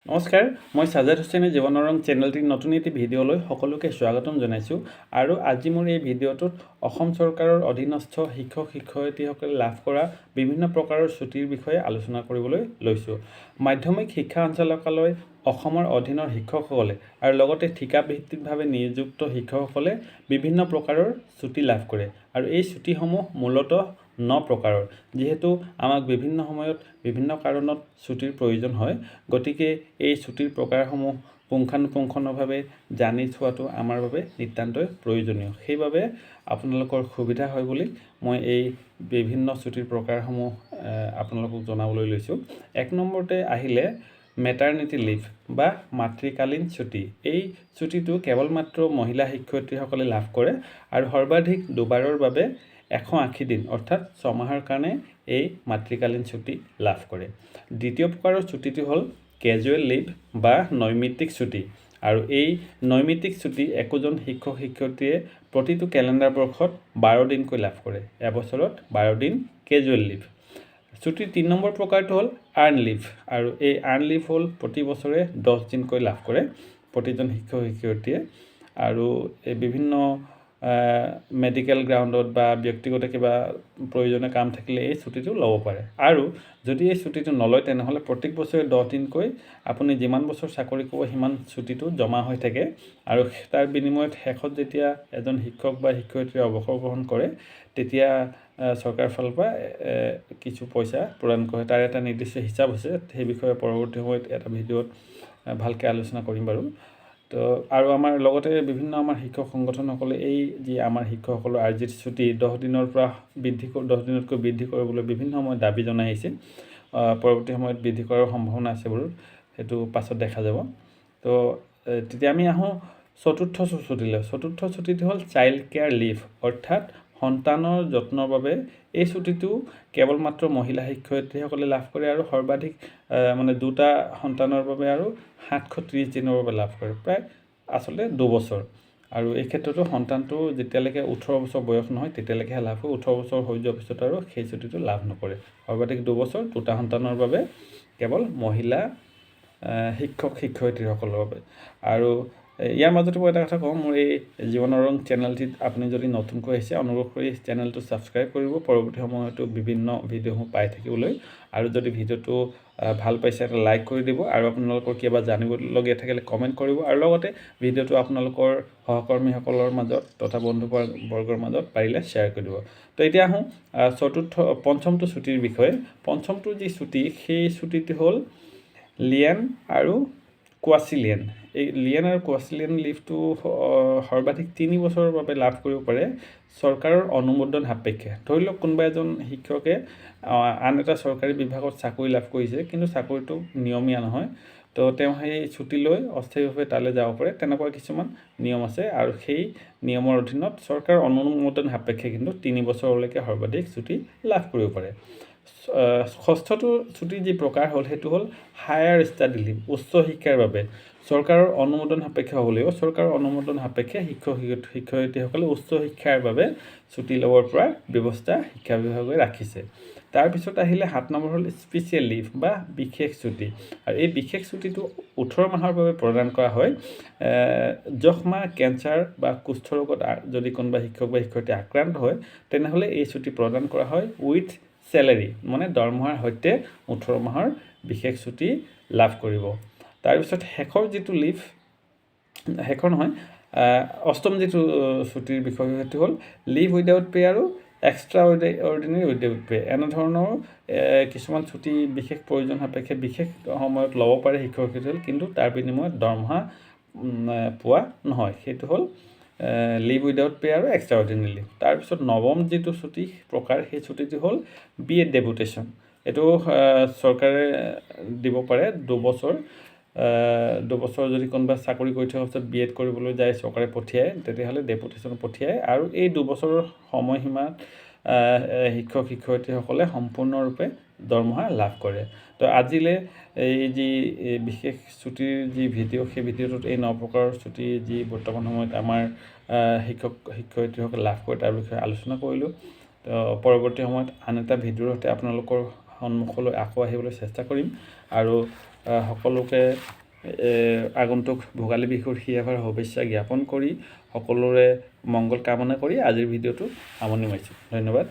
নমস্কাৰ, মই সাজাদ হুছেইনে জীৱনৰ ৰং চেনেলটিৰ নতুন এটি ভিডিঅ'লৈ সকলোকে স্বাগতম জনাইছোঁ। আৰু আজি মোৰ এই ভিডিঅ'টোত অসম চৰকাৰৰ অধীনস্থ শিক্ষক শিক্ষয়িত্ৰীসকলে লাভ কৰা বিভিন্ন প্ৰকাৰৰ ছুটিৰ বিষয়ে আলোচনা কৰিবলৈ লৈছোঁ। মাধ্যমিক শিক্ষা সঞ্চালকালয় অসমৰ অধীনৰ শিক্ষকসকলে আৰু লগতে ঠিকাভিত্তিকভাৱে নিযুক্ত শিক্ষকসকলে বিভিন্ন প্ৰকাৰৰ ছুটি লাভ কৰে। আৰু এই ছুটিসমূহ মূলতঃ 9 প্ৰকাৰৰ। যিহেতু আমাক বিভিন্ন সময়ত বিভিন্ন কাৰণত ছুটিৰ প্ৰয়োজন হয়, গতিকে এই ছুটিৰ প্ৰকাৰসমূহ পুংখানুপুংখভাৱে জানি থোৱাটো আমাৰ বাবে নিতান্তই প্ৰয়োজনীয়। সেইবাবে আপোনালোকৰ সুবিধা হয় বুলি মই এই বিভিন্ন ছুটিৰ প্ৰকাৰসমূহ আপোনালোকক জনাবলৈ লৈছোঁ। 1 নম্বৰতে আহিলে মেটাৰনিটি লিভ বা মাতৃকালীন ছুটি। এই ছুটিটো কেৱল মাত্ৰ মহিলা শিক্ষয়িত্ৰীসকলে লাভ কৰে আৰু সৰ্বাধিক দুবাৰৰ বাবে 180 দিন অৰ্থাৎ 6 মাহৰ কাৰণে এই মাতৃকালীন ছুটি লাভ কৰে। দ্বিতীয় প্ৰকাৰৰ ছুটিটো হ'ল কেজুৱেল লিভ বা নৈমিত্তিক ছুটি। আৰু এই নৈমিত্তিক ছুটি একোজন শিক্ষক শিক্ষয়িত্ৰীয়ে প্ৰতিটো কেলেণ্ডাৰ বৰ্ষত 12 দিনকৈ লাভ কৰে। এবছৰত 12 দিন কেজুৱেল লিভ। ছুটিৰ 3 নম্বৰ প্ৰকাৰটো হ'ল আৰ্ণ লিভ। আৰু এই আৰ্ণ লিভ হ'ল প্ৰতি বছৰে 10 দিনকৈ লাভ কৰে প্ৰতিজন শিক্ষক শিক্ষয়িত্ৰীয়ে। আৰু এই বিভিন্ন মেডিকেল গ্ৰাউণ্ডত বা ব্যক্তিগত কিবা প্ৰয়োজনীয় কাম থাকিলে এই ছুটিটো ল'ব পাৰে। আৰু যদি এই ছুটিটো নলয় তেনেহ'লে প্ৰত্যেক বছৰে 10 দিনকৈ আপুনি যিমান বছৰ চাকৰি কৰিব সিমান ছুটিটো জমা হৈ থাকে। আৰু তাৰ বিনিময়ত শেষত যেতিয়া এজন শিক্ষক বা শিক্ষয়িত্ৰীয়ে অৱসৰ গ্ৰহণ কৰে তেতিয়া চৰকাৰৰ ফালৰ পৰা কিছু পইচা প্ৰদান কৰে। তাৰ এটা নিৰ্দিষ্ট হিচাপ আছে, সেই বিষয়ে পৰৱৰ্তী সময়ত এটা ভিডিঅ'ত ভালকৈ আলোচনা কৰিম বাৰু। তো আৰু আমাৰ লগতে বিভিন্ন আমাৰ শিক্ষক সংগঠনসকলে এই যি আমাৰ শিক্ষকসকলৰ আৰ্জিত ছুটি 10 দিনৰ পৰা 10 দিনতকৈ বৃদ্ধি কৰিবলৈ বিভিন্ন সময়ত দাবী জনাই আহিছিল। পৰৱৰ্তী সময়ত বৃদ্ধি কৰাৰ সম্ভাৱনা আছে বাৰু, সেইটো পাছত দেখা যাব। তো তেতিয়া আমি আহোঁ চতুৰ্থ ছুটিলৈ। চতুৰ্থ ছুটিটো হ'ল চাইল্ড কেয়াৰ লিভ অৰ্থাৎ সন্তানৰ যত্নৰ বাবে। এই ছুটিটো কেৱল মাত্ৰ মহিলা শিক্ষয়িত্ৰীসকলে লাভ কৰে আৰু সৰ্বাধিক মানে 2টা সন্তানৰ বাবে আৰু 730 দিনৰ বাবে লাভ কৰে, প্ৰায় আচলতে 2 বছৰ। আৰু এই ক্ষেত্ৰতো সন্তানটো যেতিয়ালৈকে 18 বছৰ বয়স নহয় তেতিয়ালৈকেহে লাভ হয়। 18 বছৰ হৈ যোৱাৰ পিছত আৰু সেই ছুটিটো লাভ নকৰে। সৰ্বাধিক 2 বছৰ 2টা সন্তানৰ বাবে কেৱল মহিলা শিক্ষক শিক্ষয়িত্ৰীসকলৰ বাবে। আৰু ইয়াৰ মাজতে মই এটা কথা কওঁ, মোৰ এই জীৱনৰ ৰং চেনেলটিত আপুনি যদি নতুনকৈ আহিছে অনুগ্ৰহ কৰি চেনেলটো ছাবস্ক্ৰাইব কৰিব পৰৱৰ্তী সময়তো বিভিন্ন ভিডিঅ'সমূহ পাই থাকিবলৈ। আৰু যদি ভিডিঅ'টো ভাল পাইছে এটা লাইক কৰি দিব আৰু আপোনালোকৰ কিবা জানিবলগীয়া থাকিলে কমেণ্ট কৰিব। আৰু লগতে ভিডিঅ'টো আপোনালোকৰ সহকৰ্মীসকলৰ মাজত তথা বন্ধু বৰ্গৰ মাজত পাৰিলে শ্বেয়াৰ কৰি দিব। তো এতিয়া আহোঁ পঞ্চমটো ছুটিৰ বিষয়ে। পঞ্চমটো যি ছুটি সেই ছুটিটো হ'ল লিয়েন আৰু কোৱাচিলিয়েন। এই লিয়েন আৰু কোৱাচিলিয়েন লিভটো সৰ্বাধিক 3 বছৰৰ বাবে লাভ কৰিব পাৰে চৰকাৰৰ অনুমোদন সাপেক্ষে। ধৰি লওক কোনোবা এজন শিক্ষকে আন এটা চৰকাৰী বিভাগত চাকৰি লাভ কৰিছে, কিন্তু চাকৰিটো নিয়মীয়া নহয়। তো তেওঁ সেই ছুটি লৈ অস্থায়ীভাৱে তালৈ যাব পাৰে। তেনেকুৱা কিছুমান নিয়ম আছে আৰু সেই নিয়মৰ অধীনত চৰকাৰৰ অনুমোদন সাপেক্ষে কিন্তু 3 বছৰলৈকে সৰ্বাধিক ছুটি লাভ কৰিব পাৰে। ষষ্ঠটো ছুটিৰ যি প্ৰকাৰ হ'ল সেইটো হ'ল হায়াৰ ষ্টাডি লিভ, উচ্চ শিক্ষাৰ বাবে। চৰকাৰৰ অনুমোদন সাপেক্ষে হ'ব লাগিব। চৰকাৰৰ অনুমোদন সাপেক্ষে শিক্ষক শিক্ষয়িত্ৰীসকলে উচ্চ শিক্ষাৰ বাবে ছুটি ল'বৰ পৰা ব্যৱস্থা শিক্ষা বিভাগে ৰাখিছে। তাৰপিছত আহিলে 7 নম্বৰ হ'ল স্পেচিয়েল লিভ বা বিশেষ ছুটি। আৰু এই বিশেষ ছুটিটো 18 মাহৰ বাবে প্ৰদান কৰা হয়। যক্ষ্মা, কেঞ্চাৰ বা কুষ্ঠ ৰোগত যদি কোনোবা শিক্ষক বা শিক্ষয়িত্ৰী আক্ৰান্ত হয় তেনেহ'লে এই ছুটি প্ৰদান কৰা হয় উইথ চেলেৰি, মানে দৰমহাৰ সৈতে 18 মাহৰ বিশেষ ছুটি লাভ কৰিব। তাৰপিছত শেষৰ যিটো লিভ, অষ্টম যিটো ছুটিৰ বিষয় সেইটো হ'ল লিভ উইদাউট পে' আৰু এক্সট্ৰা অৰ্ডিনেৰী উইদাউট পে'। এনেধৰণৰ কিছুমান ছুটি বিশেষ প্ৰয়োজন সাপেক্ষে বিশেষ সময়ত ল'ব পাৰে শিক্ষক শিক্ষয়িত্ৰীসকলে, কিন্তু তাৰ বিনিময়ত দৰমহা পোৱা নহয়। সেইটো হ'ল লিভ উইদাউট পে' আৰু এক্সট্ৰা অৰ্ডিনেৰী লিভ। তাৰপিছত নৱম যিটো ছুটি প্ৰকাৰ সেই ছুটিটো হ'ল B.Ed ডেপুটেশ্যন। এইটো চৰকাৰে দিব পাৰে 2 বছৰ। 2 বছৰ যদি কোনোবা চাকৰি কৰি থকাৰ পিছত B.Ed কৰিবলৈ যায় চৰকাৰে পঠিয়ায়, তেতিয়াহ'লে ডেপুটেশ্যন পঠিয়ায়। আৰু এই 2 বছৰৰ সময়সীমাত শিক্ষক শিক্ষয়িত্ৰীসকলে সম্পূৰ্ণৰূপে দৰমহা লাভ কৰে। তো আজিলৈ এই যি বিশেষ ছুটিৰ যি ভিডিঅ' সেই ভিডিঅ'টোত এই 9 প্ৰকাৰৰ ছুটি যি বৰ্তমান সময়ত আমাৰ শিক্ষক শিক্ষয়িত্ৰীসকলে লাভ কৰে তাৰ বিষয়ে আলোচনা কৰিলোঁ। তো পৰৱৰ্তী সময়ত আন এটা ভিডিঅ'ৰ সৈতে আপোনালোকৰ সন্মুখলৈ আকৌ আহিবলৈ চেষ্টা কৰিম। আৰু সকলোকে আগন্তুক ভোগালী বিহুৰ হিয়াভাৰ শুভেচ্ছা জ্ঞাপন কৰি সকলোৰে মংগল কামনা কৰি আজিৰ ভিডিঅ'টো সামৰণি মাৰিছোঁ। ধন্যবাদ।